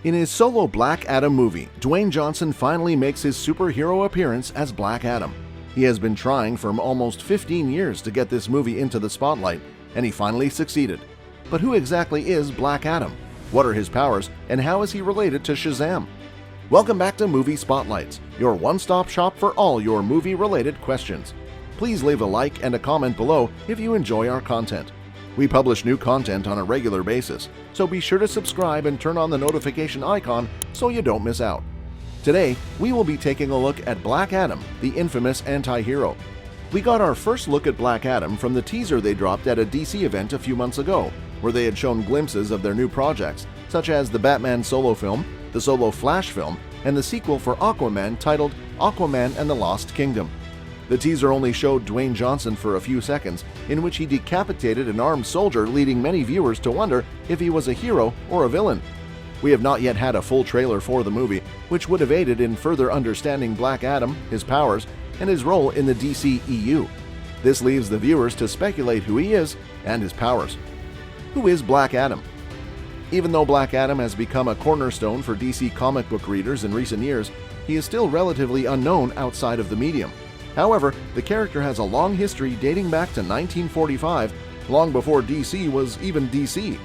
In his solo Black Adam movie, Dwayne Johnson finally makes his superhero appearance as Black Adam. He has been trying for almost 15 years to get this movie into the spotlight, and he finally succeeded. But who exactly is Black Adam? What are his powers, and how is he related to Shazam? Welcome back to Movie Spotlights, your one-stop shop for all your movie-related questions. Please leave a like and a comment below if you enjoy our content. We publish new content on a regular basis, so be sure to subscribe and turn on the notification icon so you don't miss out. Today, we will be taking a look at Black Adam, the infamous anti-hero. We got our first look at Black Adam from the teaser they dropped at a DC event a few months ago, where they had shown glimpses of their new projects, such as the Batman solo film, the solo Flash film, and the sequel for Aquaman titled Aquaman and the Lost Kingdom. The teaser only showed Dwayne Johnson for a few seconds, in which he decapitated an armed soldier, leading many viewers to wonder if he was a hero or a villain. We have not yet had a full trailer for the movie, which would have aided in further understanding Black Adam, his powers, and his role in the DCEU. This leaves the viewers to speculate who he is and his powers. Who is Black Adam? Even though Black Adam has become a cornerstone for DC comic book readers in recent years, he is still relatively unknown outside of the medium. However, the character has a long history dating back to 1945, long before DC was even DC.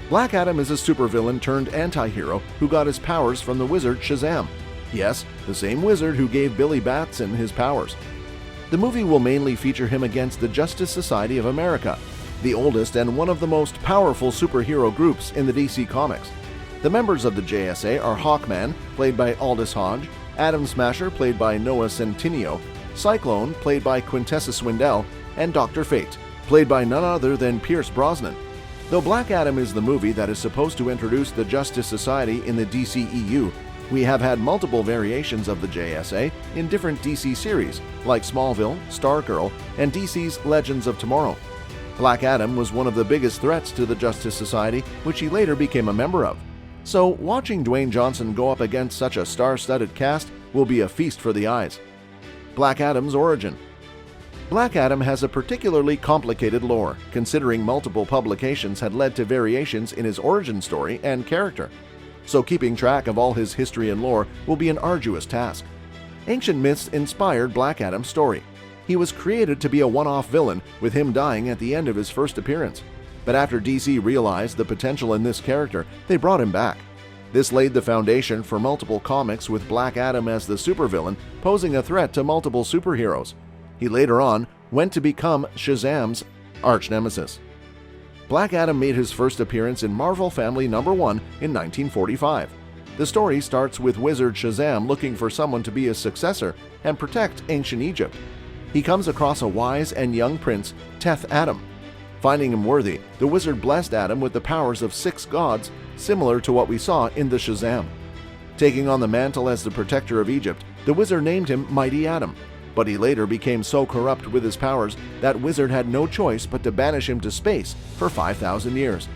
Black Adam is a supervillain turned anti-hero who got his powers from the wizard Shazam. Yes, the same wizard who gave Billy Batson his powers. The movie will mainly feature him against the Justice Society of America, the oldest and one of the most powerful superhero groups in the DC Comics. The members of the JSA are Hawkman, played by Aldous Hodge, Atom Smasher, played by Noah Centineo, Cyclone, played by Quintessa Swindell, and Dr. Fate, played by none other than Pierce Brosnan. Though Black Adam is the movie that is supposed to introduce the Justice Society in the DCEU, we have had multiple variations of the JSA in different DC series, like Smallville, Stargirl, and DC's Legends of Tomorrow. Black Adam was one of the biggest threats to the Justice Society, which he later became a member of. So, watching Dwayne Johnson go up against such a star-studded cast will be a feast for the eyes. Black Adam's origin. Black Adam has a particularly complicated lore, considering multiple publications had led to variations in his origin story and character. So keeping track of all his history and lore will be an arduous task. Ancient myths inspired Black Adam's story. He was created to be a one-off villain, with him dying at the end of his first appearance. But after DC realized the potential in this character, they brought him back. This laid the foundation for multiple comics with Black Adam as the supervillain, posing a threat to multiple superheroes. He later on went to become Shazam's arch-nemesis. Black Adam made his first appearance in Marvel Family No. 1 in 1945. The story starts with wizard Shazam looking for someone to be his successor and protect ancient Egypt. He comes across a wise and young prince, Teth Adam. Finding him worthy, the wizard blessed Adam with the powers of 6 gods, similar to what we saw in the Shazam. Taking on the mantle as the protector of Egypt, the wizard named him Mighty Adam, but he later became so corrupt with his powers that wizard had no choice but to banish him to space for 5,000 years.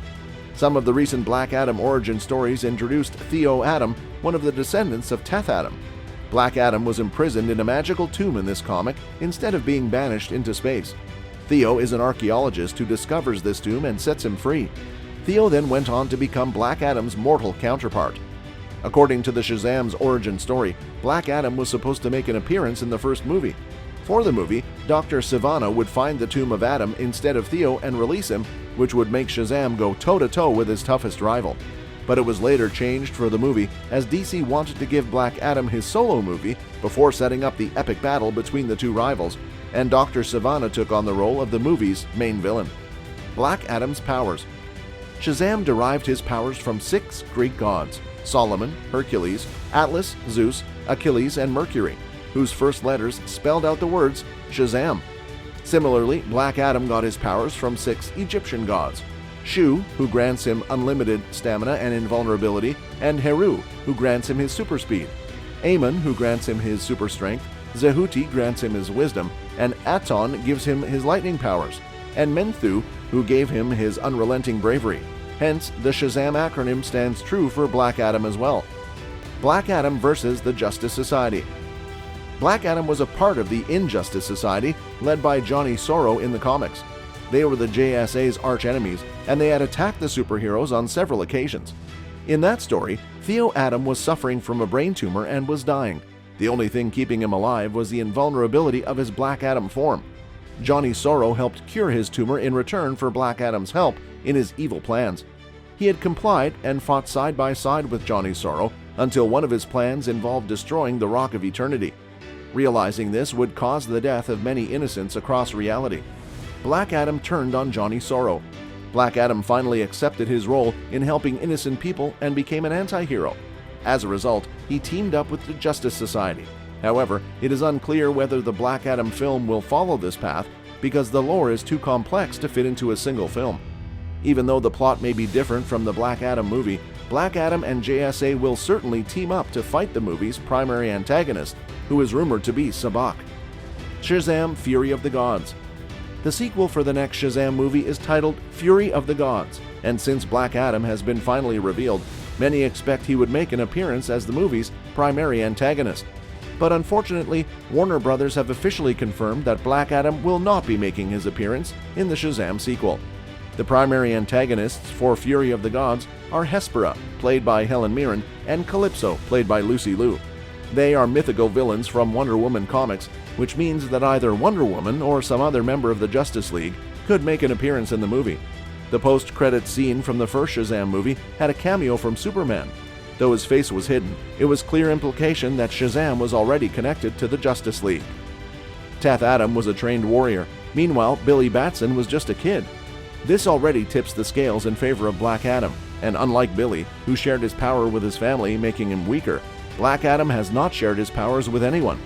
Some of the recent Black Adam origin stories introduced Theo Adam, one of the descendants of Teth Adam. Black Adam was imprisoned in a magical tomb in this comic instead of being banished into space. Theo is an archaeologist who discovers this tomb and sets him free. Theo then went on to become Black Adam's mortal counterpart. According to the Shazam's origin story, Black Adam was supposed to make an appearance in the first movie. For the movie, Dr. Sivana would find the tomb of Adam instead of Theo and release him, which would make Shazam go toe-to-toe with his toughest rival. But it was later changed for the movie, as DC wanted to give Black Adam his solo movie before setting up the epic battle between the two rivals, and Dr. Sivana took on the role of the movie's main villain. Black Adam's powers. Shazam derived his powers from 6 Greek gods: Solomon, Hercules, Atlas, Zeus, Achilles, and Mercury, whose first letters spelled out the words Shazam. Similarly, Black Adam got his powers from 6 Egyptian gods: Shu, who grants him unlimited stamina and invulnerability, and Heru, who grants him his super speed. Ammon, who grants him his super strength. Zehuti grants him his wisdom, and Aton gives him his lightning powers, and Menthu, who gave him his unrelenting bravery. Hence, the Shazam acronym stands true for Black Adam as well. Black Adam versus the Justice Society. Black Adam was a part of the Injustice Society, led by Johnny Sorrow in the comics. They were the JSA's arch-enemies, and they had attacked the superheroes on several occasions. In that story, Theo Adam was suffering from a brain tumor and was dying. The only thing keeping him alive was the invulnerability of his Black Adam form. Johnny Sorrow helped cure his tumor in return for Black Adam's help in his evil plans. He had complied and fought side by side with Johnny Sorrow until one of his plans involved destroying the Rock of Eternity. Realizing this would cause the death of many innocents across reality, Black Adam turned on Johnny Sorrow. Black Adam finally accepted his role in helping innocent people and became an anti-hero. As a result, he teamed up with the Justice Society. However, it is unclear whether the Black Adam film will follow this path because the lore is too complex to fit into a single film. Even though the plot may be different from the Black Adam movie, Black Adam and JSA will certainly team up to fight the movie's primary antagonist, who is rumored to be Sabbac. SHAZAM: Fury of the Gods. The sequel for the next SHAZAM movie is titled Fury of the Gods, and since Black Adam has been finally revealed, many expect he would make an appearance as the movie's primary antagonist. But unfortunately, Warner Brothers have officially confirmed that Black Adam will not be making his appearance in the SHAZAM sequel. The primary antagonists for Fury of the Gods are Hespera, played by Helen Mirren, and Calypso, played by Lucy Liu. They are mythical villains from Wonder Woman comics, which means that either Wonder Woman or some other member of the Justice League could make an appearance in the movie. The post-credits scene from the first SHAZAM movie had a cameo from Superman. Though his face was hidden, it was clear implication that SHAZAM was already connected to the Justice League. Teth Adam was a trained warrior. Meanwhile, Billy Batson was just a kid. This already tips the scales in favor of Black Adam, and unlike Billy, who shared his power with his family, making him weaker, Black Adam has not shared his powers with anyone,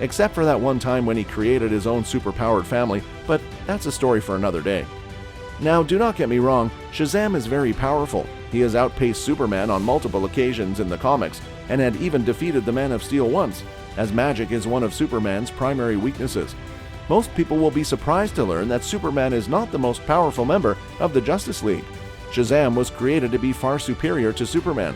except for that one time when he created his own superpowered family, but that's a story for another day. Now, do not get me wrong, SHAZAM is very powerful. He has outpaced Superman on multiple occasions in the comics, and had even defeated the Man of Steel once, as magic is one of Superman's primary weaknesses. Most people will be surprised to learn that Superman is not the most powerful member of the Justice League. SHAZAM was created to be far superior to Superman,